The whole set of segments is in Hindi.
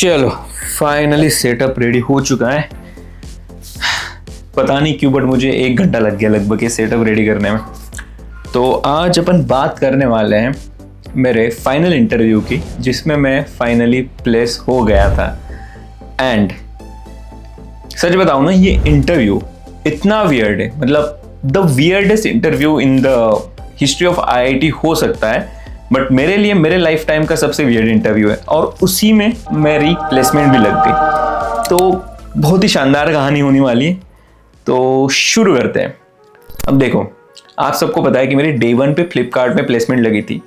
चलो फाइनली सेटअप रेडी हो चुका है। पता नहीं क्यों बट मुझे 1 घंटा लग गया लगभग ये सेटअप रेडी करने में। तो आज अपन बात करने वाले हैं मेरे फाइनल इंटरव्यू की, जिसमें मैं फाइनली प्लेस हो गया था। एंड सच बताऊं ना, ये इंटरव्यू इतना वियर्ड है, मतलब the weirdest interview in the history of IIT हो सकता है, बट मेरे लिए मेरे लाइफ टाइम का सबसे वियर्ड इंटरव्यू है। और उसी में मेरी प्लेसमेंट भी लग गई। तो बहुत ही शानदार कहानी होने वाली है। तो शुरू करते हैं। अब देखो, आप सबको पता है कि मेरी डे 1 पे फ्लिपकार्ट में प्लेसमेंट लगी थी,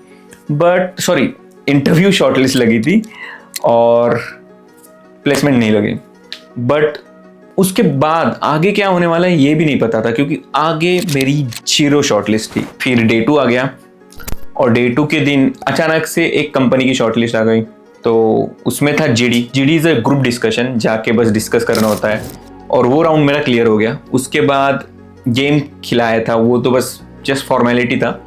बट सॉरी इंटरव्यू शॉर्टलिस्ट लगी थी और प्लेसमेंट नहीं लगी। बट उसके बाद आगे क्या होने वाला है ये भी नहीं पता था, क्योंकि आगे मेरी 0 शॉर्टलिस्ट थी। फिर डे 2 आ गया और डे 2 के दिन अचानक से एक कंपनी की शॉर्टलिस्ट आ गई। तो उसमें था GD is a group discussion, जाके बस डिस्कस करना होता है, और वो राउंड मेरा क्लियर हो गया। उसके बाद गेम खिलाया था, वो तो बस जस्ट फॉर्मेलिटी था।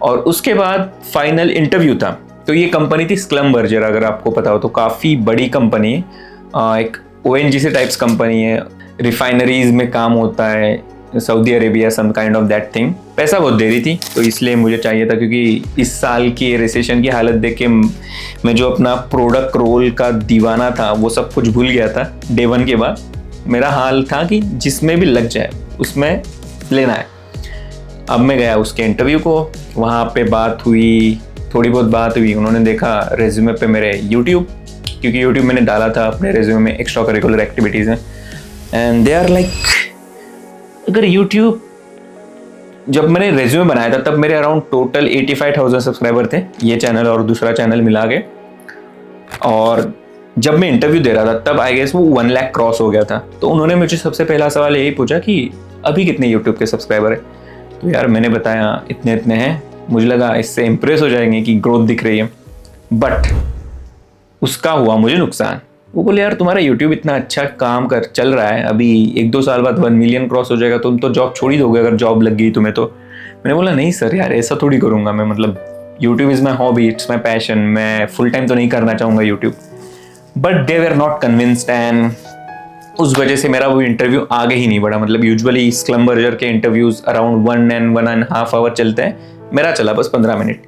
और उसके बाद फाइनल इंटरव्यू था। तो ये कंपनी थी स्लमबर्गर, अगर आपको पता हो तो काफ़ी बड़ी कंपनी है, एक ओएनजीसी टाइप्स कंपनी है, रिफाइनरीज में काम होता है, Saudi Arabia, some kind of that thing. पैसा बहुत दे रही थी, तो इसलिए मुझे चाहिए था, क्योंकि इस साल की रिसेशन की हालत देख के मैं जो अपना प्रोडक्ट रोल का दीवाना था वो सब कुछ भूल गया था। डे 1 के बाद मेरा हाल था कि जिसमें भी लग जाए उसमें लेना है। अब मैं गया उसके इंटरव्यू को, वहाँ पे बात हुई, थोड़ी बहुत बात हुई। उन्होंने देखा रेज्यूमे पे मेरे यूट्यूब, क्योंकि यूट्यूब मैंने डाला था अपने रेज्यूमे में एक्स्ट्रा करिकुलर एक्टिविटीज़ में। एंड दे आर लाइक, अगर यूट्यूब जब मैंने रेज्यूमे बनाया था तब मेरे अराउंड टोटल 85,000 सब्सक्राइबर थे, ये चैनल और दूसरा चैनल मिला के। और जब मैं इंटरव्यू दे रहा था तब आई गेस वो 1 लाख क्रॉस हो गया था। तो उन्होंने मुझे सबसे पहला सवाल यही पूछा कि अभी कितने यूट्यूब के सब्सक्राइबर है। तो यार मैंने बताया इतने इतने हैं। मुझे लगा इससे इम्प्रेस हो जाएंगे कि ग्रोथ दिख रही है, बट उसका हुआ मुझे नुकसान। वो बोले यार तुम्हारा यूट्यूब इतना अच्छा काम कर चल रहा है, अभी 1-2 साल बाद 1 मिलियन क्रॉस हो जाएगा, तुम तो जॉब छोड़ ही दोगे अगर जॉब लग गई तुम्हें। तो मैंने बोला नहीं सर यार, ऐसा थोड़ी करूँगा मैं, मतलब YouTube is my hobby, it's my passion, मैं फुल टाइम तो नहीं करना चाहूँगा YouTube. But they were not convinced, and उस वजह से मेरा वो इंटरव्यू आगे ही नहीं बढ़ा। मतलब यूजुअली स्लमबर्गर के इंटरव्यूज़ अराउंड 1.5 आवर चलते हैं, मेरा चला बस 15 मिनट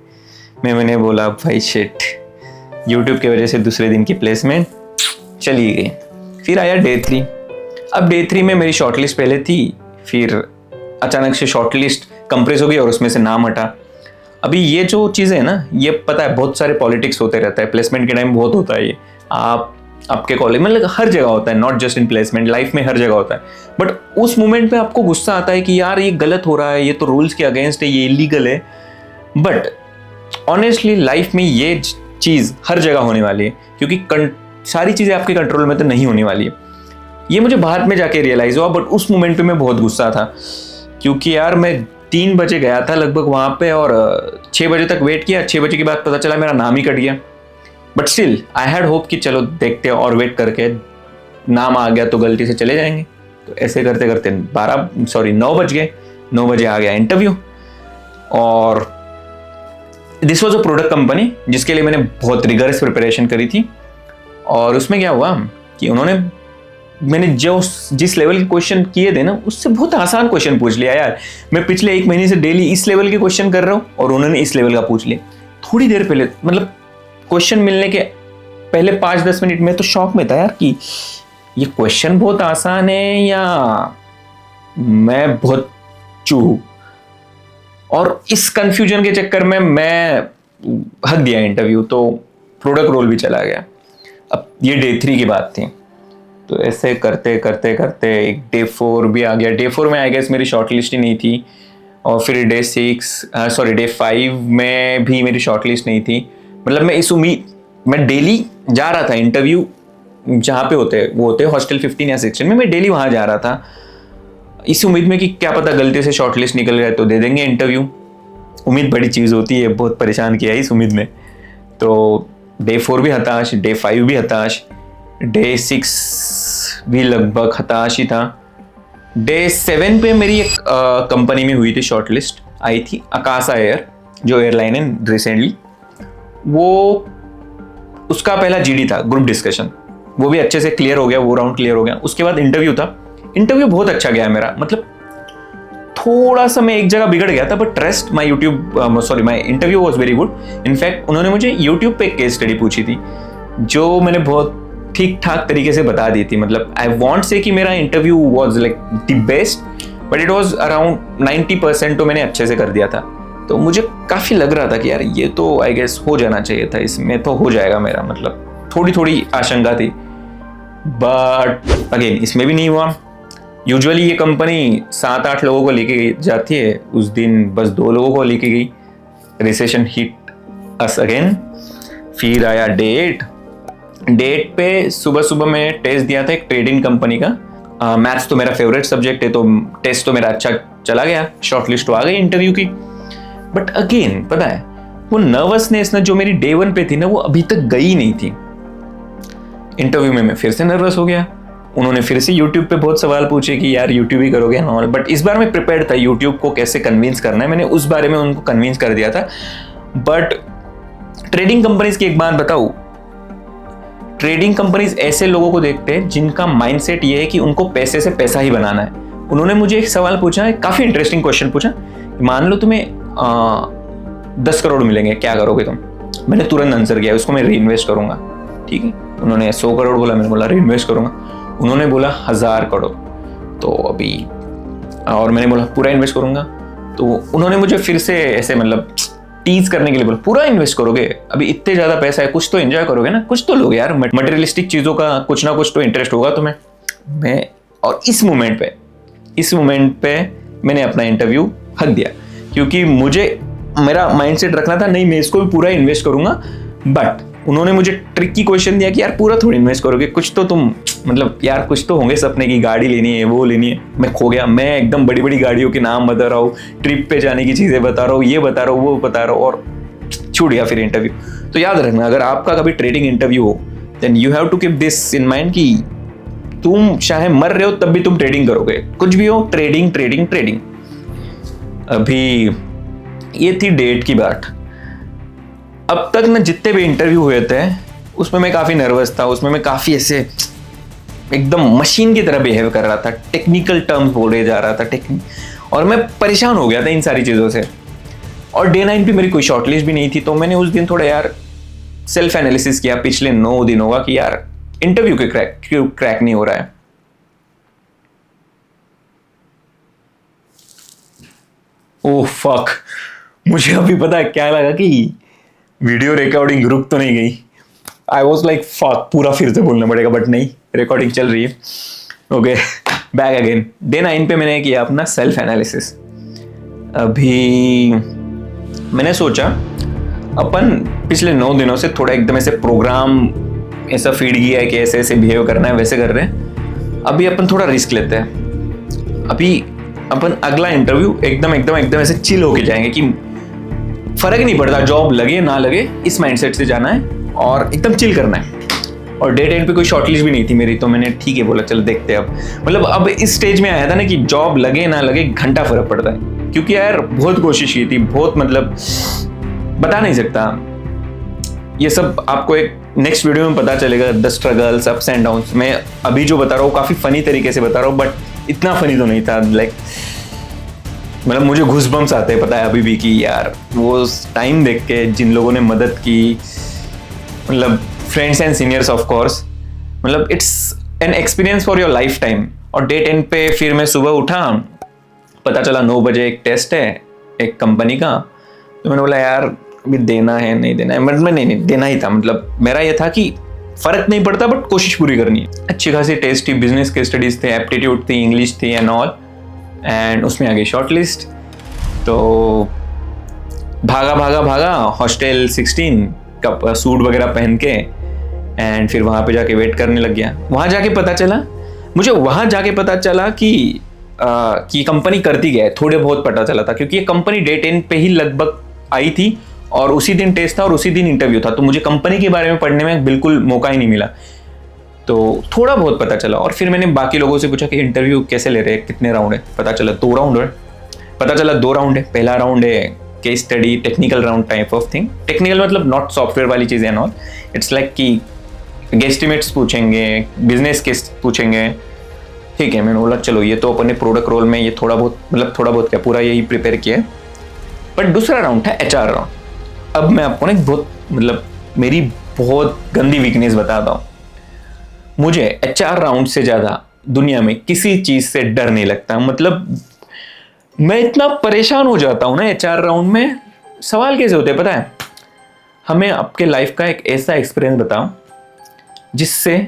में। मैंने बोला भाई शिट, यूट्यूब की वजह से दूसरे दिन की प्लेसमेंट चली गई। फिर आया डे 3। अब डे 3 में मेरी शॉर्टलिस्ट पहले थी, फिर अचानक से शॉर्टलिस्ट कंप्रेस हो गई और उसमें से नाम हटा। अभी ये जो चीज़ें है ना, ये पता है बहुत सारे पॉलिटिक्स होते रहता है, प्लेसमेंट के टाइम बहुत होता है ये। आपके कॉलेज में मतलब हर जगह होता है, not just in placement, life में हर जगह होता है। बट उस मोमेंट में आपको गुस्सा आता है कि यार ये गलत हो रहा है, ये तो रूल्स के अगेंस्ट है, ये इलीगल है। बट ऑनेस्टली लाइफ में ये चीज़ हर जगह होने वाली है, क्योंकि सारी चीज़ें आपके कंट्रोल में तो नहीं होने वाली है। ये मुझे बाद में जाके रियलाइज़ हुआ, बट उस मोमेंट पे मैं बहुत गुस्सा था, क्योंकि यार मैं 3 बजे गया था लगभग वहाँ पे, और 6 बजे तक वेट किया। 6 बजे के बाद पता चला मेरा नाम ही कट गया। But still I had hope कि चलो देखते हैं, और वेट करके नाम आ गया तो गलती से चले जाएंगे। तो ऐसे करते करते 9 बज गए। 9 बजे आ गया इंटरव्यू, और this was a product company जिसके लिए मैंने बहुत रिगरस प्रिपरेशन करी थी। और उसमें क्या हुआ कि मैंने जिस लेवल के क्वेश्चन किए थे ना, उससे बहुत आसान क्वेश्चन पूछ लिया यार। मैं पिछले 1 महीने से डेली इस लेवल के क्वेश्चन कर रहा हूँ और उन्होंने इस लेवल का पूछ लिया थोड़ी देर पहले। मतलब क्वेश्चन मिलने के पहले 5-10 मिनट में तो शॉक में था यार कि ये क्वेश्चन बहुत आसान है या मैं बहुत चूहू। और इस कंफ्यूजन के चक्कर में मैं हक दिया इंटरव्यू, तो प्रोडक्ट रोल भी चला गया। अब ये डे 3 की बात थी। तो ऐसे करते करते करते एक डे 4 भी आ गया। डे 4 में आई गेस मेरी शॉर्टलिस्ट ही नहीं थी, और फिर डे 5 में भी मेरी शॉर्टलिस्ट नहीं थी। मतलब मैं डेली जा रहा था इंटरव्यू, जहाँ पे होते हॉस्टल 15 या 16 में, मैं डेली वहाँ जा रहा था इस उम्मीद में कि क्या पता गलती से शॉर्टलिस्ट निकल गए तो दे देंगे इंटरव्यू। उम्मीद बड़ी चीज़ होती है, बहुत परेशान किया इस उम्मीद में। तो डे 4 भी हताश, डे 5 भी हताश, डे 6 भी लगभग हताश ही था। डे 7 पे मेरी एक कंपनी में हुई थी शॉर्टलिस्ट, आई थी आकाशा एयर, जो एयरलाइन है रिसेंटली। वो उसका पहला जीडी था, ग्रुप डिस्कशन। वो भी अच्छे से क्लियर हो गया, वो राउंड क्लियर हो गया। उसके बाद इंटरव्यू था, इंटरव्यू बहुत अच्छा गया मेरा, मतलब थोड़ा सा मैं एक जगह बिगड़ गया था, but rest my interview was very good. In fact उन्होंने मुझे यूट्यूब पे एक केस स्टडी पूछी थी जो मैंने बहुत ठीक ठाक तरीके से बता दी थी। मतलब आई वॉन्ट से कि मेरा interview was like the best, but it was around 90% तो मैंने अच्छे से कर दिया था। तो मुझे काफ़ी लग रहा था कि यार ये तो आई गेस हो जाना चाहिए था, इसमें तो हो जाएगा मेरा, मतलब थोड़ी थोड़ी आशंका थी। बट अगेन इसमें भी नहीं हुआ। यूजुअली ये कंपनी 7-8 लोगों को लेके जाती है, उस दिन बस 2 लोगों को लेके गई। Recession hit us again. फिर आया डेट पे सुबह सुबह मैं टेस्ट दिया था एक ट्रेडिंग कंपनी का। मैथ्स तो मेरा फेवरेट सब्जेक्ट है, तो टेस्ट तो मेरा अच्छा चला गया, शॉर्टलिस्ट तो आ गई इंटरव्यू की। बट अगेन पता है वो नर्वसनेस ना जो मेरी डे 1 पे थी ना, वो अभी तक गई नहीं थी। इंटरव्यू में मैं फिर से नर्वस हो गया। उन्होंने फिर से यूट्यूब पे बहुत सवाल पूछे कि यार यूट्यूब ही करोगे ना, बट इस बार मैं प्रिपेयर्ड था यूट्यूब को कैसे कन्विंस करना है, मैंने उस बारे में उनको कन्विंस कर दिया था। बट ट्रेडिंग कंपनीज की एक बात बताऊं, ट्रेडिंग कंपनीज ऐसे लोगों को देखते हैं जिनका माइंडसेट ये है कि उनको पैसे से पैसा ही बनाना है। उन्होंने मुझे एक सवाल पूछा, काफी इंटरेस्टिंग क्वेश्चन पूछा, मान लो तुम्हें 10 करोड़ मिलेंगे, क्या करोगे तुम? मैंने तुरंत आंसर किया उसको मैं री इन्वेस्ट करूंगा। ठीक है, उन्होंने 100 करोड़ बोला, मैंने बोला री इन्वेस्ट करूंगा। उन्होंने बोला 1000 करोड़, तो अभी और मैंने बोला पूरा इन्वेस्ट करूंगा। तो उन्होंने मुझे फिर से ऐसे मतलब टीज करने के लिए बोला पूरा इन्वेस्ट करोगे, अभी इतने ज्यादा पैसा है, कुछ तो एंजॉय करोगे ना, कुछ तो लोगे यार, मटेरियलिस्टिक चीजों का कुछ ना कुछ तो इंटरेस्ट होगा तुम्हें। मैं और इस मोमेंट पे मैंने अपना इंटरव्यू हक दिया, क्योंकि मुझे मेरा माइंडसेट रखना था नहीं मैं इसको भी पूरा इन्वेस्ट करूंगा। बट उन्होंने मुझे ट्रिकी क्वेश्चन दिया कि यार पूरा थोड़ी इन्वेस्ट करोगे, कुछ तो तुम मतलब यार कुछ तो होंगे सपने की, गाड़ी लेनी है, वो लेनी है। मैं खो गया, मैं एकदम बड़ी बड़ी गाड़ियों के नाम बता रहा हूँ, ट्रिप पे जाने की चीजें बता रहा हूँ, ये बता रहा हूँ, वो बता रहा हूँ, और छूट गया फिर इंटरव्यू। तो याद रखना, अगर आपका कभी ट्रेडिंग इंटरव्यू हो then you have to keep this in mind कि तुम चाहे मर रहे हो तब भी तुम ट्रेडिंग करोगे, कुछ भी हो, ट्रेडिंग ट्रेडिंग ट्रेडिंग। अभी ये थी डेट की बात। अब तक ना जितने भी इंटरव्यू हुए थे उसमें मैं काफ़ी नर्वस था, उसमें मैं काफ़ी ऐसे एकदम मशीन की तरह बिहेव कर रहा था, टेक्निकल टर्म्स बोले जा रहा था और मैं परेशान हो गया था इन सारी चीज़ों से। और डे 9 पे मेरी कोई शॉर्टलिस्ट भी नहीं थी, तो मैंने उस दिन थोड़ा यार सेल्फ एनालिसिस किया पिछले 9 दिनों का कि यार इंटरव्यू क्यों क्रैक नहीं हो रहा है। ओह फक, मुझे अभी पता है क्या लगा कि वीडियो रिकॉर्डिंग रुक तो नहीं गई। आई वॉज लाइक फक, पूरा फिर से बोलना पड़ेगा, बट नहीं, रिकॉर्डिंग चल रही है। Okay, back again. डे 9 पे मैंने किया अपना सेल्फ एनालिसिस। अभी मैंने सोचा अपन पिछले 9 दिनों से थोड़ा एकदम ऐसे प्रोग्राम ऐसा फीड किया है कि ऐसे ऐसे बिहेव करना है, वैसे कर रहे हैं। अभी अपन थोड़ा रिस्क लेते हैं। अभी अपन अगला इंटरव्यू एकदम ऐसे चिल होके जाएंगे कि फर्क नहीं पड़ता जॉब लगे ना लगे, इस माइंडसेट से जाना है और एकदम चिल करना है। और डे 10 पे कोई शॉर्टलिस्ट भी नहीं थी मेरी, तो मैंने ठीक है बोला चलो देखते हैं। अब मतलब अब इस स्टेज में आया था ना कि जॉब लगे ना लगे घंटा फर्क पड़ता है, क्योंकि यार बहुत कोशिश की थी, बहुत मतलब बता नहीं सकता। ये सब आपको एक नेक्स्ट वीडियो में पता चलेगा, the struggles, ups and downs. मैं अभी जो बता रहा हूँ काफी फनी तरीके से बता रहा हूँ, बट इतना फनी तो नहीं था। लाइक मतलब मुझे घुसबम्स आते हैं, पता है अभी भी, कि यार वो टाइम देख के जिन लोगों ने मदद की, मतलब friends and seniors of course, मतलब it's an experience for your life time. और डे 10 पे फिर मैं सुबह उठा, पता चला 9 बजे एक टेस्ट है एक कंपनी का। तो मैंने बोला यार अभी देना है नहीं देना है, मतलब नहीं देना ही था। मतलब मेरा ये था कि फर्क नहीं पड़ता बट कोशिश पूरी करनी है। अच्छी खासी टेस्ट थी, बिजनेस के स्टडीज थे, एप्टीट्यूड थी, इंग्लिश थी एंड ऑल, एंड उसमें आ गई शॉर्ट लिस्ट। तो भागा हॉस्टल 16 का सूट वगैरह पहन के, एंड फिर वहाँ पे जाके वेट करने लग गया। वहाँ जाके पता चला कि कंपनी करती क्या है, थोड़े बहुत पता चला था, क्योंकि ये कंपनी डे 10 पे ही लगभग आई थी और उसी दिन टेस्ट था और उसी दिन इंटरव्यू था, तो मुझे कंपनी के बारे में पढ़ने में बिल्कुल मौका ही नहीं मिला। तो थोड़ा बहुत पता चला, और फिर मैंने बाकी लोगों से पूछा कि इंटरव्यू कैसे ले रहे हैं, कितने राउंड है। पता चला 2 राउंड है। पहला राउंड है case study, technical round type of thing. Technical मतलब नॉट सॉफ्टवेयर वाली चीज़ें एंड ऑल, इट्स लाइक कि गेस्टिमेट्स पूछेंगे, बिजनेस केस पूछेंगे। ठीक है, मैंने बोला चलो ये तो अपने प्रोडक्ट रोल में ये थोड़ा बहुत क्या पूरा यही प्रिपेयर किया। बट दूसरा राउंड था HR राउंड। अब मैं आपको ना एक मेरी बहुत गंदी वीकनेस बताता हूँ। मुझे HR राउंड से ज़्यादा दुनिया में किसी चीज़ से डर नहीं लगता। मैं इतना परेशान हो जाता हूँ ना HR राउंड में। सवाल कैसे होते हैं पता है? हमें आपके लाइफ का एक ऐसा एक्सपीरियंस बताओ जिससे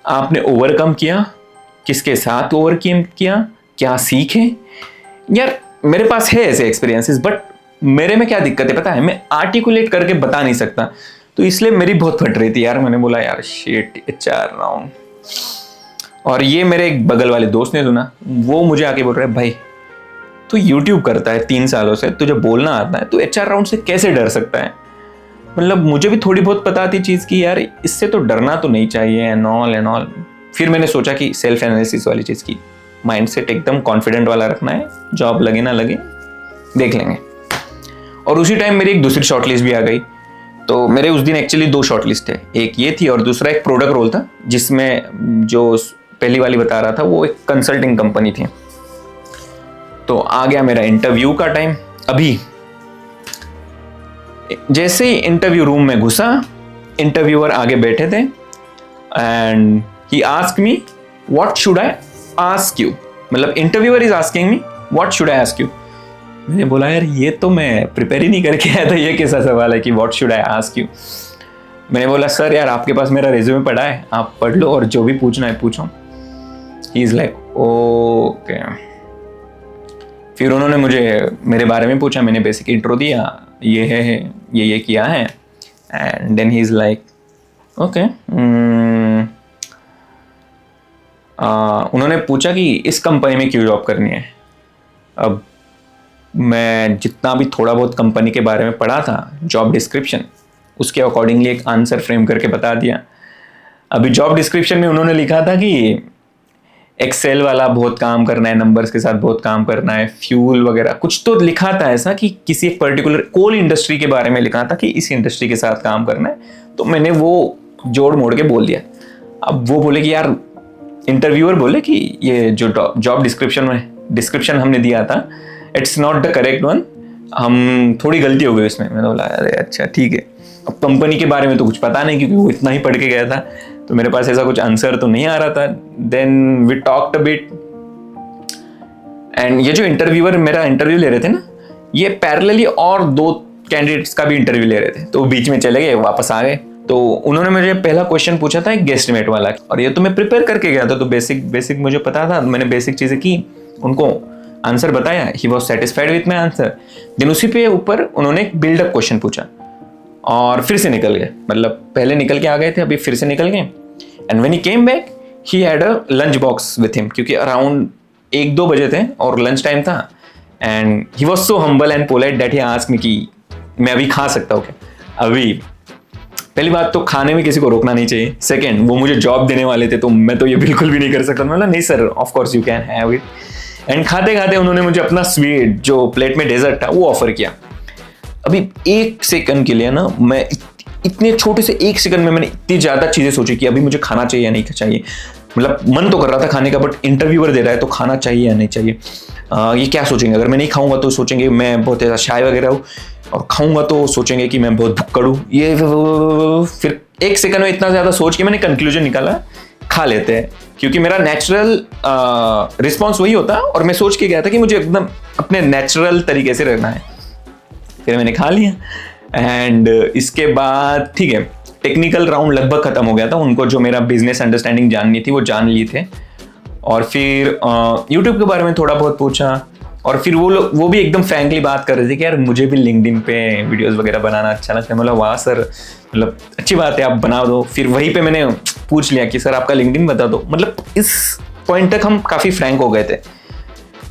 आपने ओवरकम किया, किसके साथ ओवरकम किया, क्या सीखे। यार मेरे पास है ऐसे एक्सपीरियंसेस, बट मेरे में क्या दिक्कत है पता है? मैं आर्टिकुलेट करके बता नहीं सकता, तो इसलिए मेरी बहुत फट रही थी यार। मैंने बोला यार शिट, HR राउंड। और ये मेरे एक बगल वाले दोस्त ने सुना, वो मुझे आके बोल रहा है भाई तू YouTube करता है 3 सालों से, तुझे बोलना आता है, तू HR राउंड से कैसे डर सकता है? मुझे भी थोड़ी बहुत पता थी चीज़ की यार इससे तो डरना तो नहीं चाहिए एंड ऑल। फिर मैंने सोचा कि सेल्फ एनालिसिस वाली चीज़ की माइंडसेट एकदम कॉन्फिडेंट वाला रखना है, जॉब लगे ना लगे देख लेंगे। और उसी टाइम मेरी एक दूसरी शॉर्टलिस्ट भी आ गई। तो मेरे उस दिन एक्चुअली 2 शॉर्टलिस्ट थे, एक ये थी और दूसरा एक प्रोडक्ट रोल था, जिसमें जो पहली वाली बता रहा था वो एक कंसल्टिंग कंपनी थी। तो आ गया मेरा इंटरव्यू का टाइम। अभी जैसे ही इंटरव्यू रूम में घुसा, इंटरव्यूअर आगे बैठे थे and he asked me what should I ask you. Interviewer is asking me what should I ask you. मैंने बोला यार ये तो मैं प्रिपेयर ही नहीं करके आया था, ये कैसा सवाल है कि what should I ask you. मैंने बोला सर यार आपके पास मेरा रिज्यूमे पड़ा है, आप पढ़ लो और जो भी पूछना है पूछो। ही इज लाइक ओके। फिर उन्होंने मुझे मेरे बारे में पूछा, मैंने बेसिक इंट्रो दिया, ये है ये किया है and then he is like okay. उन्होंने पूछा कि इस कंपनी में क्यों जॉब करनी है। अब मैं जितना भी थोड़ा बहुत कंपनी के बारे में पढ़ा था, जॉब डिस्क्रिप्शन, उसके अकॉर्डिंगली एक आंसर फ्रेम करके बता दिया। अभी जॉब डिस्क्रिप्शन में उन्होंने लिखा था कि एक्सेल वाला बहुत काम करना है, नंबर्स के साथ बहुत काम करना है, फ्यूल वगैरह कुछ तो लिखा था ऐसा कि किसी एक पर्टिकुलर कोल इंडस्ट्री के बारे में लिखा था कि इस इंडस्ट्री के साथ काम करना है। तो मैंने वो जोड़ मोड़ के बोल दिया। अब वो बोले कि यार, इंटरव्यूअर बोले कि ये जो जॉब डिस्क्रिप्शन हमने दिया था it's not the correct one, हम थोड़ी गलती हो गई इसमें। मैंने बोला अरे अच्छा ठीक है। अब कंपनी के बारे में तो कुछ पता नहीं क्योंकि वो इतना ही पढ़ के गया था, तो मेरे पास ऐसा कुछ आंसर तो नहीं आ रहा था। Then we talked a bit and ये जो इंटरव्यूअर मेरा इंटरव्यू ले रहे थे ना, ये पैरेलली और 2 कैंडिडेट्स का भी इंटरव्यू ले रहे थे। तो बीच में चले गए, वापस आ गए। तो उन्होंने मुझे पहला क्वेश्चन पूछा था एक गेस्टिमेट वाला, और ये तो मैं प्रिपेयर करके गया था, तो बेसिक मुझे पता था, मैंने बेसिक चीज़ें की, उनको आंसर बताया। He was satisfied with my answer. Then उसी पे ऊपर उन्होंने एक बिल्डअप क्वेश्चन पूछा और फिर से निकल गए। पहले निकल के आ गए थे, अभी फिर से निकल गए। And when he came back he had a lunch box with him, क्योंकि अराउंड 1-2 बजे थे और लंच टाइम था। And he was so humble and polite that he asked me कि मैं अभी खा सकता हूँ क्या। अभी पहली बात तो खाने में किसी को रोकना नहीं चाहिए। सेकेंड, वो मुझे जॉब देने वाले थे, तो मैं तो ये बिल्कुल भी नहीं कर सकता। मैं बोला नहीं sir, of course you can have it. And खाते खाते उन्होंने मुझे अपना स्वीट, जो प्लेट में डेजर्ट था, वो ऑफर किया। अभी 1 सेकंड के लिए ना, मैं इतने छोटे से 1 सेकंड में मैंने इतनी ज्यादा चीजें सोची कि अभी मुझे खाना चाहिए या नहीं चाहिए। मन तो कर रहा था खाने का, बट इंटरव्यूअर दे रहा है तो खाना चाहिए या नहीं चाहिए। ये क्या सोचेंगे, अगर मैं नहीं खाऊंगा तो सोचेंगे मैं बहुत ऐसा शाय वगैरह हूँ, और खाऊंगा तो सोचेंगे कि मैं बहुत भुक्कड़ हूँ। ये फिर 1 सेकंड में इतना ज्यादा सोच के मैंने कंक्लूजन निकाला, खा लेते हैं, क्योंकि मेरा नेचुरल रिस्पॉन्स वही होता है। और मैं सोच के गया था कि मुझे एकदम अपने नेचुरल तरीके से रहना है। फिर मैंने खा लिया एंड इसके बाद ठीक है, टेक्निकल राउंड लगभग खत्म हो गया था। उनको जो मेरा बिजनेस अंडरस्टैंडिंग जाननी थी वो जान लिए थे। और फिर यूट्यूब के बारे में थोड़ा बहुत पूछा, और फिर वो भी एकदम फ्रैंकली बात कर रहे थे कि यार मुझे भी लिंक्डइन पे वीडियोस वगैरह बनाना अच्छा लगता है। मतलब वाह सर, अच्छी बात है, आप बना दो। फिर वहीं पे मैंने पूछ लिया कि सर आपका लिंक्डइन बता दो। इस पॉइंट तक हम काफ़ी फ्रैंक हो गए थे।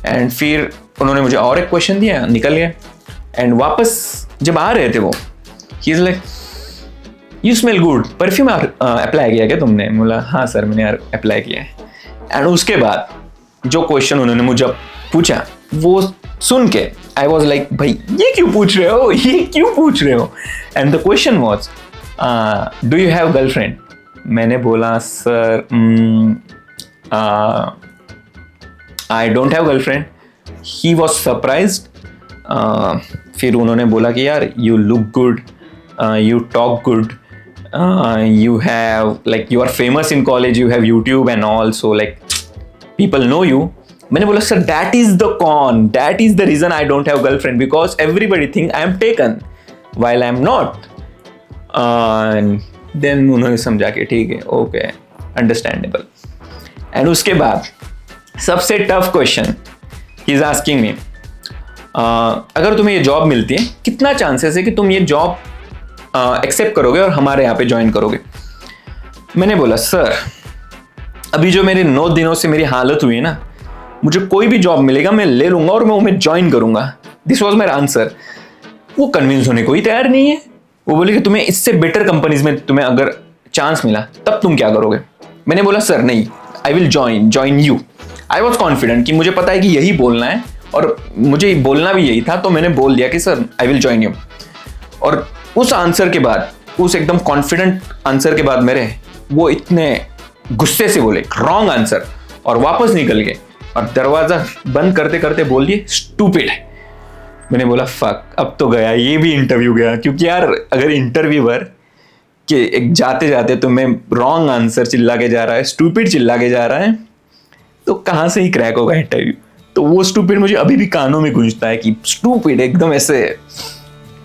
एंड फिर उन्होंने मुझे और एक क्वेश्चन दिया, निकल गया। एंड वापस जब आ रहे थे वो, ही is like you smell good, perfume apply किया क्या तुमने? बोला हाँ सर मैंने अप्लाई किया है। एंड उसके बाद जो क्वेश्चन उन्होंने मुझे पूछा वो सुन के आई वॉज लाइक भाई ये क्यों पूछ रहे हो, ये क्यों पूछ रहे हो। And the question was do you have girlfriend. मैंने बोला sir I don't have girlfriend. He was surprised. फिर उन्होंने बोला कि यार you look good, you talk good, you have like you are famous in college, you have YouTube and all, so like people know you. मैंने बोला sir that is the con, that is the reason I don't have girlfriend, because everybody think I am taken while I am not. And then उन्होंने समझा कि ठीक है, okay, understandable. And उसके बाद सबसे tough question he is asking me, अगर तुम्हें ये जॉब मिलती है कितना चांसेस है कि तुम ये जॉब एक्सेप्ट करोगे और हमारे यहाँ पे ज्वाइन करोगे। मैंने बोला सर अभी जो मेरे 9 दिनों से मेरी हालत हुई है ना, मुझे कोई भी जॉब मिलेगा मैं ले लूंगा और मैं उन्हें ज्वाइन करूंगा। This was my answer. वो कन्विंस होने को ही तैयार नहीं है। वो बोले कि तुम्हें इससे बेटर कंपनीज में तुम्हें अगर चांस मिला तब तुम क्या करोगे। मैंने बोला सर नहीं, I will join you. I was confident कि मुझे पता है कि यही बोलना है और मुझे बोलना भी यही था, तो मैंने बोल दिया कि sir I will join you. और उस आंसर के बाद, उस एकदम कॉन्फिडेंट आंसर के बाद मेरे वो इतने गुस्से से बोले रॉन्ग आंसर और वापस निकल गए और दरवाजा बंद करते करते बोल दिए स्टूपिड। मैंने बोला फक, अब तो गया, ये भी इंटरव्यू गया। क्योंकि यार अगर इंटरव्यूअर के एक जाते जाते तुम्हें रॉन्ग आंसर चिल्ला के जा रहा है, स्टूपिड चिल्ला के जा रहा है, तो कहाँ से ही क्रैक होगा इंटरव्यू। तो वो स्टूपिड मुझे अभी भी कानों में गूंजता है कि स्टूपिड, एकदम ऐसे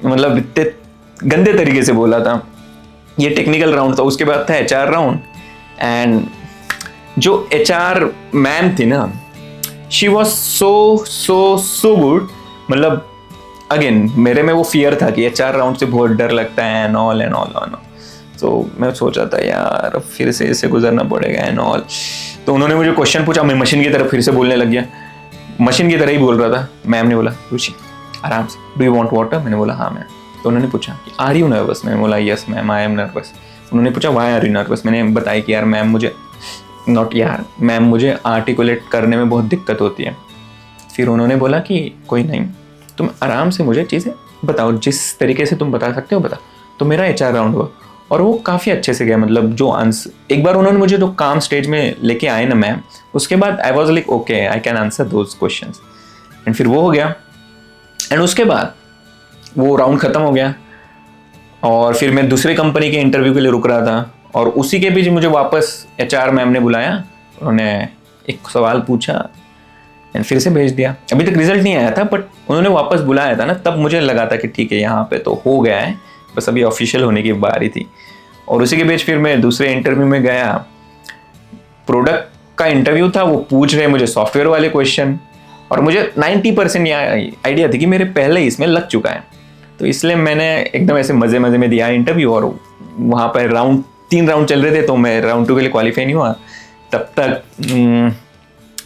मतलब इतने गंदे तरीके से बोला था। ये टेक्निकल राउंड था, उसके बाद था एचआर राउंड। एंड जो एचआर मैम थी ना, शी वॉज सो गुड। मतलब अगेन मेरे में वो फियर था कि एचआर राउंड से बहुत डर लगता है एंड ऑल। तो मैं सोचा था यार फिर से इसे गुजरना पड़ेगा एंड ऑल। तो उन्होंने मुझे क्वेश्चन पूछा, मैं मशीन की तरह फिर से बोलने लग गया, मशीन की तरह ही बोल रहा था। मैम ने बोला रुचि आराम से, डू यू वांट वाटर? मैंने बोला हाँ मैम। तो उन्होंने पूछा कि आर यू नर्वस? मैंने बोला yes ma'am I am nervous. उन्होंने पूछा व्हाई आर यू नर्वस? मैंने बताया कि यार मैम मुझे आर्टिकुलेट करने में बहुत दिक्कत होती है। फिर उन्होंने बोला कि कोई नहीं, तुम आराम से मुझे चीज़ें बताओ, जिस तरीके से तुम बता सकते हो बता। तो मेरा एचआर राउंड हुआ और वो काफ़ी अच्छे से गया। मतलब जो आंसर एक बार उन्होंने मुझे जो काम स्टेज में लेके आए ना मैम, उसके बाद I was like okay I can answer those question. And फिर वो हो गया। एंड उसके बाद वो राउंड ख़त्म हो गया और फिर मैं दूसरे कंपनी के इंटरव्यू के लिए रुक रहा था। और उसी के बीच मुझे वापस एचआर मैम ने बुलाया, उन्होंने एक सवाल पूछा एंड फिर से भेज दिया। अभी तक रिजल्ट नहीं आया था, बट उन्होंने वापस बुलाया था ना, तब मुझे लगा था कि ठीक है यहाँ पे तो हो गया है, बस अभी ऑफिशियल होने की बारी थी। और उसी के बीच फिर मैं दूसरे इंटरव्यू में गया। प्रोडक्ट का इंटरव्यू था, वो पूछ रहे मुझे सॉफ्टवेयर वाले क्वेश्चन और मुझे 90% आइडिया थी कि मेरे पहले ही इसमें लग चुका है। तो इसलिए मैंने एकदम ऐसे मज़े में दिया इंटरव्यू। और वहाँ पर 3 राउंड चल रहे थे, तो मैं राउंड 2 के लिए क्वालिफाई नहीं हुआ। तब तक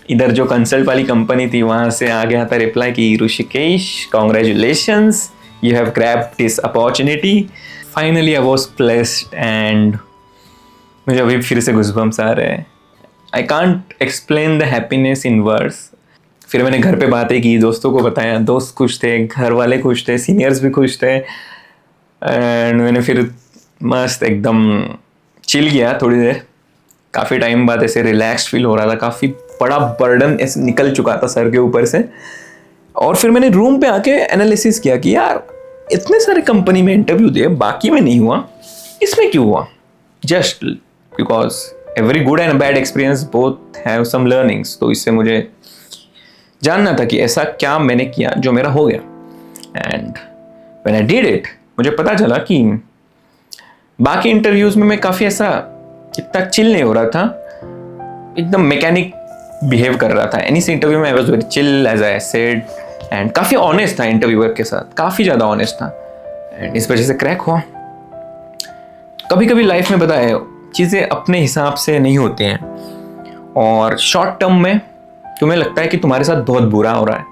इधर जो कंसल्ट वाली कंपनी थी वहाँ से आ गया था रिप्लाई कि Rishikesh congratulations, you have grabbed this opportunity, finally I was placed. And मुझे अभी फिर से गूज़बम्स आ रहे हैं। I can't explain the happiness in words. फिर मैंने घर पे बातें की, दोस्तों को बताया, दोस्त खुश थे, घर वाले खुश थे, सीनियर्स भी खुश थे। एंड मैंने फिर मस्त एकदम चिल किया थोड़ी देर। काफ़ी टाइम बाद ऐसे रिलैक्स फील हो रहा था, काफ़ी बड़ा बर्डन ऐसे निकल चुका था सर के ऊपर से। और फिर मैंने रूम पे आके एनालिसिस किया कि यार इतने सारे कंपनी में इंटरव्यू दिए, बाकी में नहीं हुआ, इसमें क्यों हुआ? Just because every good and bad experience both have some learnings. तो इससे मुझे जानना था कि ऐसा क्या मैंने किया जो मेरा हो गया। And when I did it, मुझे पता चला कि बाकी इंटरव्यूज में मैं काफ़ी ऐसा इतना चिल नहीं हो रहा था, एकदम मैकेनिक बिहेव कर रहा था। एनी इंटरव्यू में I was very chill as I said, and काफ़ी ऑनेस्ट था इंटरव्यूअर के साथ, काफ़ी ज़्यादा ऑनेस्ट था। एंड इस वजह से क्रैक हुआ। कभी कभी लाइफ में बताए चीज़ें अपने हिसाब से नहीं होती हैं और शॉर्ट टर्म में तुम्हें लगता है कि तुम्हारे साथ बहुत बुरा हो रहा है,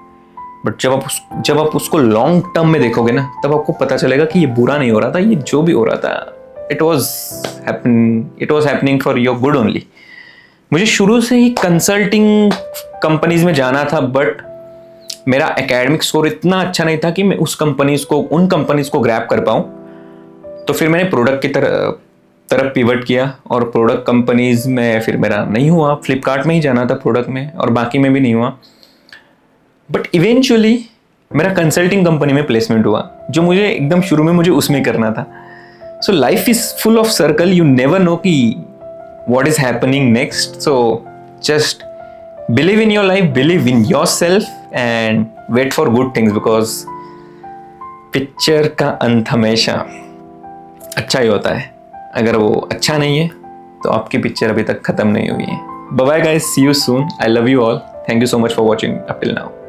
बट जब आप उसको लॉन्ग टर्म में देखोगे ना, तब आपको पता चलेगा कि ये बुरा नहीं हो रहा था, ये जो भी हो रहा था it was happening for your good only. मुझे शुरू से ही कंसल्टिंग कंपनीज में जाना था, बट मेरा एकेडमिक स्कोर इतना अच्छा नहीं था कि मैं उन कंपनीज को ग्रैब कर पाऊँ। तो फिर मैंने प्रोडक्ट की तरफ पिवट किया और प्रोडक्ट कंपनीज में फिर मेरा नहीं हुआ, फ्लिपकार्ट में ही जाना था प्रोडक्ट में और बाकी में भी नहीं हुआ। बट इवेंचुअली मेरा कंसल्टिंग कंपनी में प्लेसमेंट हुआ, जो मुझे एकदम शुरू में मुझे उसमें करना था। So life is full of circle, you never know कि what is happening next. So just believe in your life, believe in yourself and wait for good things, because picture का अंत हमेशा अच्छा ही होता है। अगर वो अच्छा नहीं है तो आपकी पिक्चर अभी तक खत्म नहीं हुई है। Bye bye guys, see you soon, I love you all, thank you so much for watching up till now.